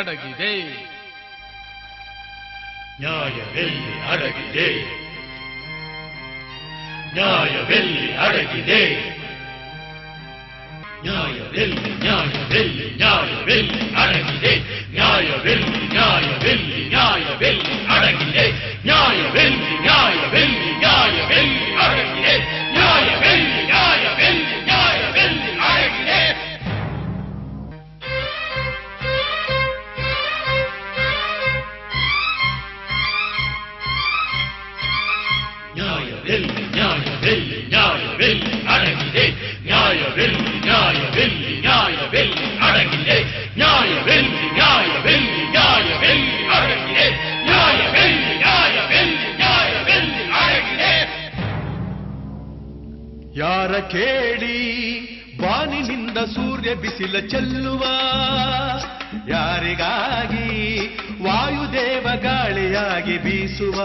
ಅಡಗಿದೆ. ನ್ಯಾಯವೆಲ್ಲಿ ಅಡಗಿದೆ, ನ್ಯಾಯವೆಲ್ಲಿ ಅಡಗಿದೆ, ನ್ಯಾಯವೆಲ್ಲಿ ನ್ಯಾಯವೆಲ್ಲಿ ನ್ಯಾಯವೆಲ್ಲಿ ಅಡಗಿದೆ, ನ್ಯಾಯವೆಲ್ಲಿ ನ್ಯಾಯವೆಲ್ಲಿ ನ್ಯಾಯವೆಲ್ಲಿ ಅಡಗಿದೆ, ನ್ಯಾಯವೆಲ್ಲಿ ನ್ಯಾಯವೆಲ್ಲಿ ನ್ಯಾಯವೆಲ್ಲಿ ಅಡಗಿದೆ, ನ್ಯಾಯವೆಲ್ಲಿ ನ್ಯಾಯವೆಲ್ಲಿ ನ್ಯಾಯವೆಲ್ಲಿ ಅಡಗಿದೆ. ನ್ಯಾಯವೆಲ್ಲಿ ನ್ಯಾಯವೆಲ್ಲಿ ನ್ಯಾಯವೆಲ್ಲಿ ಅಡಗಿದೆ, ನ್ಯಾಯವೆಲ್ಲಿ ನ್ಯಾಯವೆಲ್ಲಿ ನ್ಯಾಯವೆಲ್ಲಿ ಅಡಗಿದೆ, ನ್ಯಾಯವೆಲ್ಲಿ ನ್ಯಾಯವೆಲ್ಲಿ ನ್ಯಾಯವೆಲ್ಲಿ ಅಡಗಿದೆ, ನ್ಯಾಯವೆಲ್ಲಿ ನ್ಯಾಯವೆಲ್ಲಿ ನ್ಯಾಯವೆಲ್ಲಿ ಅಡಗಿದೆ. ಯಾರ ಕೇಳಿ ಬಾನಿನಿಂದ ಸೂರ್ಯ ಬಿಸಿಲ ಚೆಲ್ಲುವ, ಯಾರಿಗಾಗಿ ವಾಯುದೇವ ಗಾಳಿಯಾಗಿ ಬೀಸುವ,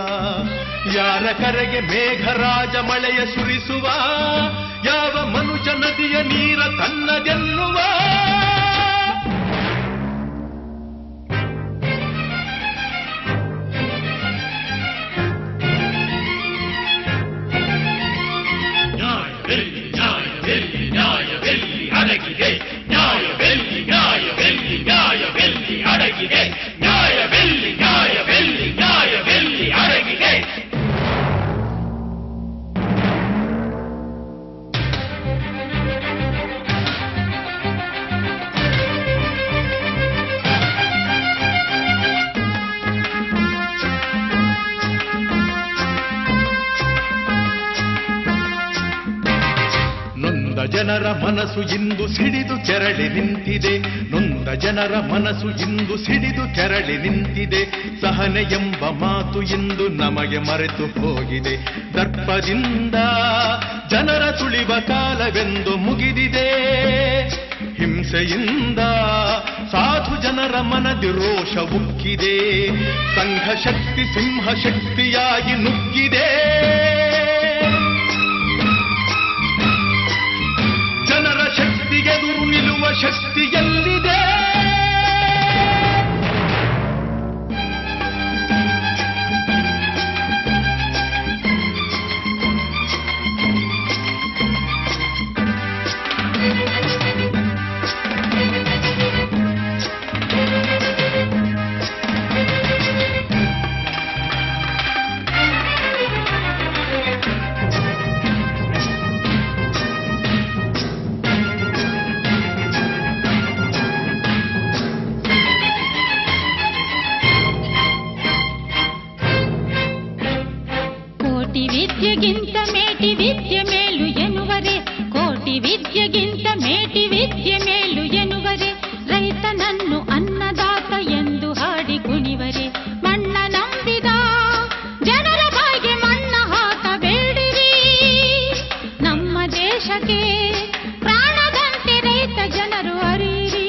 ಯಾರ ಕರೆಗೆ ಮೇಘರಾಜ ಮಳೆಯ ಸುರಿಸುವ, ಯಾವ ಮನುಜ ನದಿಯ ನೀರ ತನ್ನದೆನ್ನುವ. ನ್ಯಾಯವೆಲ್ಲಿ ನ್ಯಾಯವೆಲ್ಲಿ ನ್ಯಾಯವೆಲ್ಲಿ ಅಡಗಿದೆ, ನ್ಯಾಯವೆಲ್ಲಿ ನ್ಯಾಯವೆಲ್ಲಿ ನ್ಯಾಯವೆಲ್ಲಿ ಅಡಗಿದೆ, ನ್ಯಾಯವೆಲ್ಲಿ ನ್ಯಾಯವೆಲ್ಲಿ ನ್ಯಾಯವೆಲ್ಲಿ ಅಡಗಿದೆ. ನೊಂದ ಜನರ ಮನಸ್ಸು ಇಂದು ಸಿಡಿದು ಕೆರಳಿ ನಿಂತಿದೆ, ನೊಂದ ಜನರ ಮನಸ್ಸು ಇಂದು ಸಿಡಿದು ಕೆರಳಿ ನಿಂತಿದೆ, ಸಹನೆ ಎಂಬ ಮಾತು ಇಂದು ನಮಗೆ ಮರೆತು ಹೋಗಿದೆ, ದರ್ಪದಿಂದ ಜನರ ತುಳಿವ ಕಾಲವೆಂದು ಮುಗಿದಿದೆ, ಹಿಂಸೆಯಿಂದ ಸಾಧು ಜನರ ಮನದಿ ರೋಷ ಉಕ್ಕಿದೆ, ಸಂಘ ಶಕ್ತಿ ಸಿಂಹ ಶಕ್ತಿಯಾಗಿ ನುಗ್ಗಿದೆ, ಜನರ ಶಕ್ತಿಗೆದುರು ನಿಲ್ಲುವ ಶಕ್ತಿ ಎಲ್ಲಿದೆ? ವಿದ್ಯೆಗಿಂತ ಮೇಟಿ ವಿದ್ಯೆ ಮೇಲು ಎನ್ನುವರೆ, ಕೋಟಿ ವಿದ್ಯೆಗಿಂತ ಮೇಟಿ ವಿದ್ಯೆ ಮೇಲು ಎನ್ನುವರೆ, ರೈತನನ್ನು ಅನ್ನದಾತ ಎಂದು ಹಾಡಿ ಕುಣಿವರೆ, ಮಣ್ಣ ನಂಬಿದ ಜನರ ಬಾಯಿಗೆ ಮಣ್ಣ ಹಾಕಬೇಡಿರಿ, ನಮ್ಮ ದೇಶಕ್ಕೆ ಪ್ರಾಣದಂತೆ ರೈತ ಜನರು ಅರಿಯಿರಿ.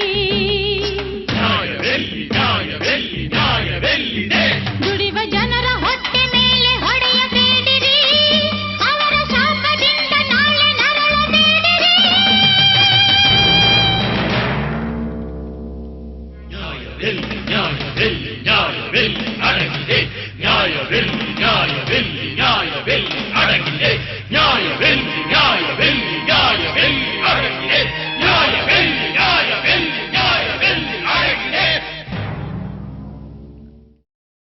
ನ್ಯಾಯವೆಲ್ಲಿ ನ್ಯಾಯವೆಲ್ಲಿ ನ್ಯಾಯವೆಲ್ಲಿದೆ, ದುಡಿವ ಜನರ ಹೊಟ್ಟೆ ಮೇಲೆ ಹೊಡೆಯಬೇಡಿರಿ, ಅವರ ಶಾಪದಿಂದ ನಾಳೆ ನರಳಬೇಡಿರಿ. ನ್ಯಾಯವೆಲ್ಲಿ ನ್ಯಾಯವೆಲ್ಲಿ ನ್ಯಾಯವೆಲ್ಲಿ ಅಡಗಿದೆ, ನ್ಯಾಯವೆಲ್ಲಿ ನ್ಯಾಯವೆಲ್ಲಿ